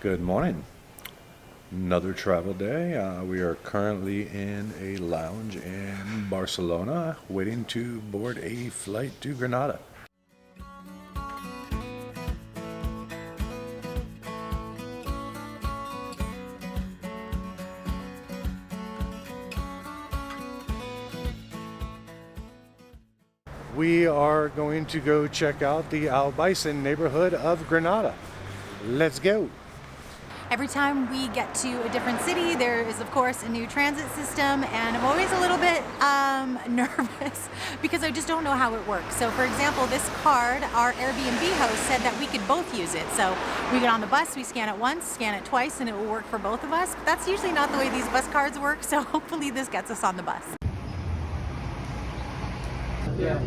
Good morning. Another travel day. We are currently in a lounge in Barcelona waiting to board a flight to Granada. We are going to go check out the Albaicin neighborhood of Granada. Let's go. Every time we get to a different city, there is, of course, a new transit system, and I'm always a little bit nervous because I just don't know how it works. So, for example, this card, our Airbnb host said that we could both use it. So we get on the bus, we scan it once, scan it twice, and it will work for both of us. But that's usually not the way these bus cards work, so hopefully this gets us on the bus. Yeah.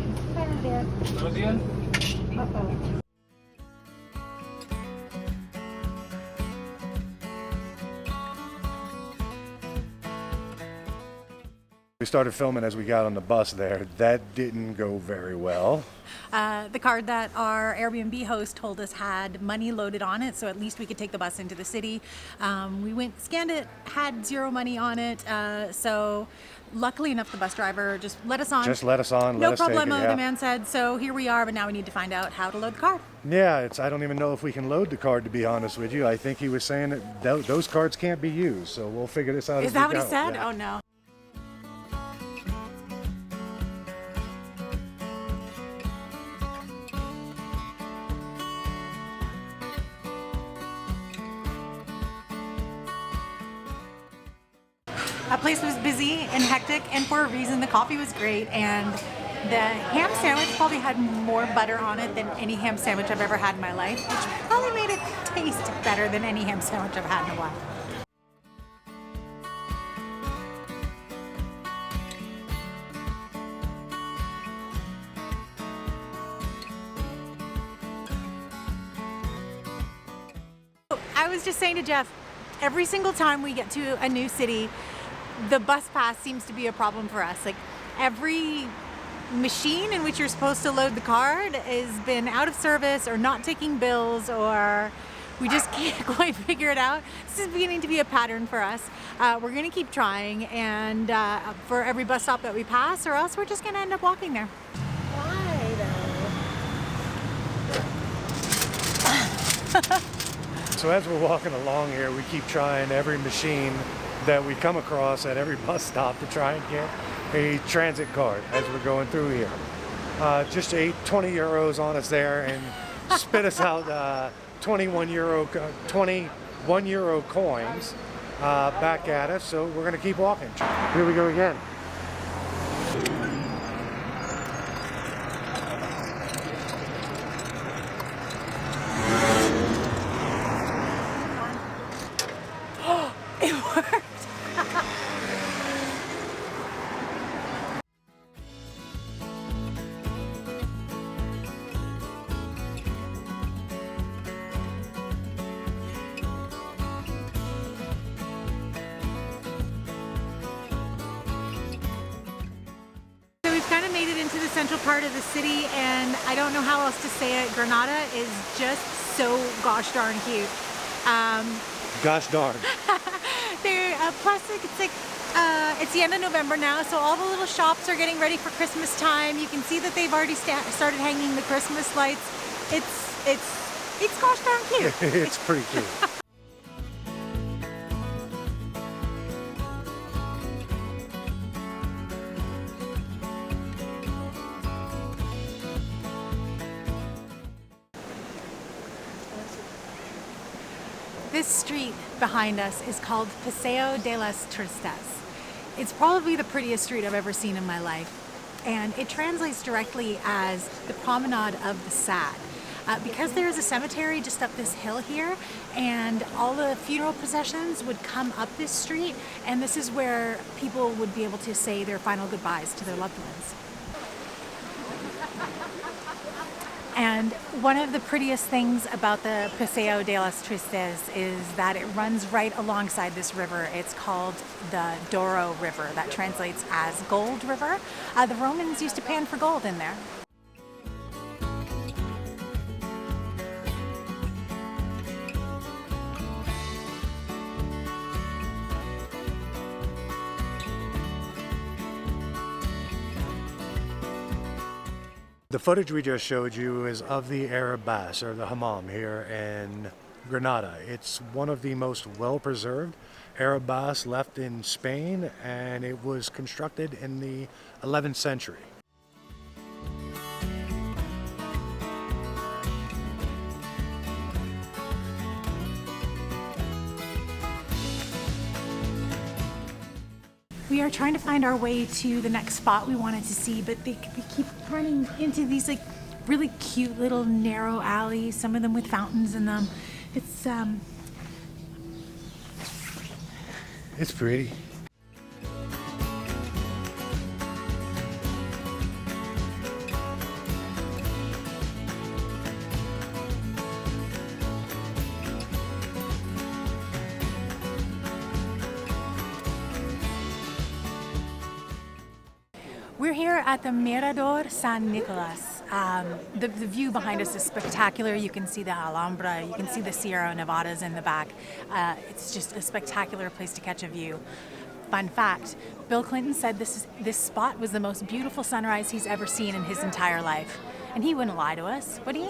We started filming as we got on the bus there. That didn't go very well. The card that our Airbnb host told us had money loaded on it, so at least we could take the bus into the city. We went, scanned it, had zero money on it, so luckily enough the bus driver just let us on. Just let us on. No let us take problemo, it, yeah. the man said. So here we are, but now we need to find out how to load the card. Yeah, I don't even know if we can load the card, to be honest with you. I think he was saying that those cards can't be used, so we'll figure this out. Is as that we what go. he said? Yeah. Oh no. That place was busy and hectic, and for a reason. The coffee was great, and the ham sandwich probably had more butter on it than any ham sandwich I've ever had in my life, which probably made it taste better than any ham sandwich I've had in a while. I was just saying to Jeff, every single time we get to a new city, the bus pass seems to be a problem for us. Like, every machine in which you're supposed to load the card has been out of service or not taking bills, or we just can't quite figure it out. This is beginning to be a pattern for us. We're gonna keep trying, and for every bus stop that we pass, or else we're just gonna end up walking there. Why though? So as we're walking along here, we keep trying every machine that we come across at every bus stop to try and get a transit card as we're going through here. Just ate 20 euros on us there and spit us out 21 euro coins back at us. So we're gonna keep walking. Here we go again. It worked. So we've kind of made it into the central part of the city, and I don't know how else to say it. Granada is just so gosh darn cute. Gosh darn. Plus, it's the end of November now, so all the little shops are getting ready for Christmas time. You can see that they've already started hanging the Christmas lights. It's gosh darn cute. It's pretty cute. This street behind us is called Paseo De Los Tristes. It's probably the prettiest street I've ever seen in my life, and it translates directly as the promenade of the sad. Because there is a cemetery just up this hill here, and all the funeral processions would come up this street, and this is where people would be able to say their final goodbyes to their loved ones. And one of the prettiest things about the Paseo de los Tristes is that it runs right alongside this river. It's called the Darro River. That translates as Gold River. The Romans used to pan for gold in there. The footage we just showed you is of the Arab Baths, or the Hammam, here in Granada. It's one of the most well-preserved Arab baths left in Spain, and it was constructed in the 11th century. We are trying to find our way to the next spot we wanted to see, but we keep running into these like really cute little narrow alleys, some of them with fountains in them. It's pretty. We're here at the Mirador de San Nicolás. The view behind us is spectacular. You can see the Alhambra, you can see the Sierra Nevadas in the back. It's just a spectacular place to catch a view. Fun fact, Bill Clinton said this spot was the most beautiful sunrise he's ever seen in his entire life. And he wouldn't lie to us, would he?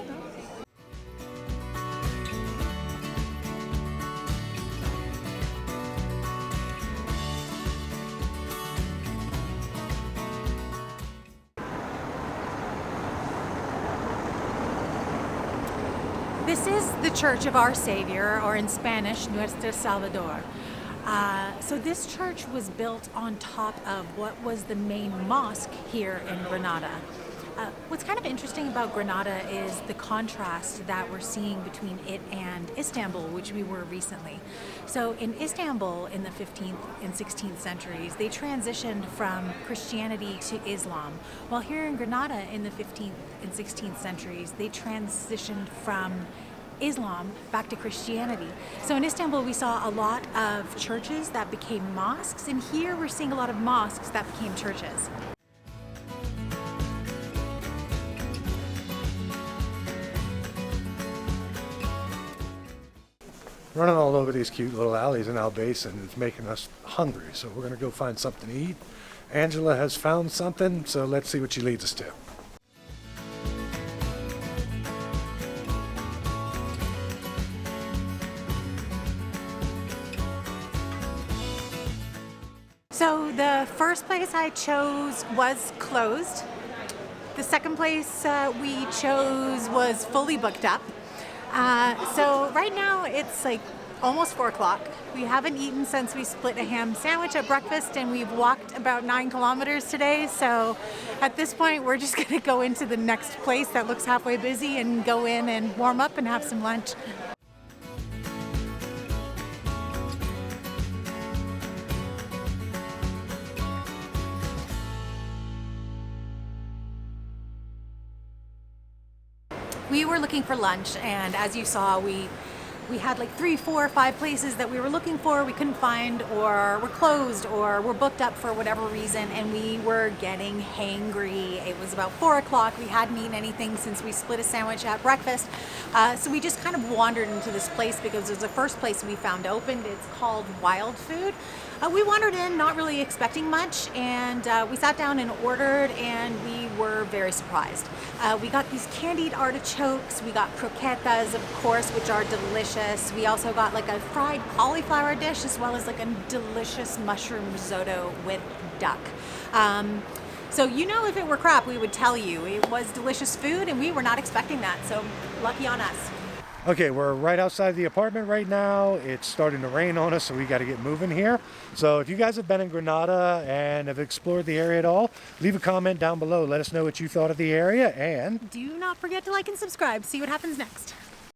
This is the Church of Our Savior, or in Spanish, Nuestro Salvador. So this church was built on top of what was the main mosque here in Granada. What's kind of interesting about Granada is the contrast that we're seeing between it and Istanbul, which we were recently. So in Istanbul in the 15th and 16th centuries, they transitioned from Christianity to Islam, while here in Granada in the 15th and 16th centuries, they transitioned from Islam back to Christianity. So in Istanbul, we saw a lot of churches that became mosques, and here we're seeing a lot of mosques that became churches. Running all over these cute little alleys in Albaicin is making us hungry, so we're gonna go find something to eat. Angela has found something, so let's see what she leads us to. So the first place I chose was closed. The second place we chose was fully booked up. So right now it's like almost 4 o'clock. We haven't eaten since we split a ham sandwich at breakfast, and we've walked about 9 kilometers today. So at this point, we're just gonna go into the next place that looks halfway busy and go in and warm up and have some lunch. We were looking for lunch, and as you saw, we had like 3, 4, 5 places that we were looking for, we couldn't find, or were closed, or were booked up for whatever reason, and we were getting hangry. It was about 4 o'clock. We hadn't eaten anything since we split a sandwich at breakfast. So we just kind of wandered into this place because it was the first place we found opened. It's called Wild Food. We wandered in not really expecting much, and we sat down and ordered, and we were very surprised. We got these candied artichokes, we got croquetas, of course, which are delicious. We also got like a fried cauliflower dish, as well as like a delicious mushroom risotto with duck. So you know, if it were crap, we would tell you. It was delicious food, and we were not expecting that, so lucky on us. Okay, we're right outside the apartment right now. It's starting to rain on us, so we got to get moving here. So if you guys have been in Granada and have explored the area at all, leave a comment down below. Let us know what you thought of the area, and Do not forget to like and subscribe. See what happens next.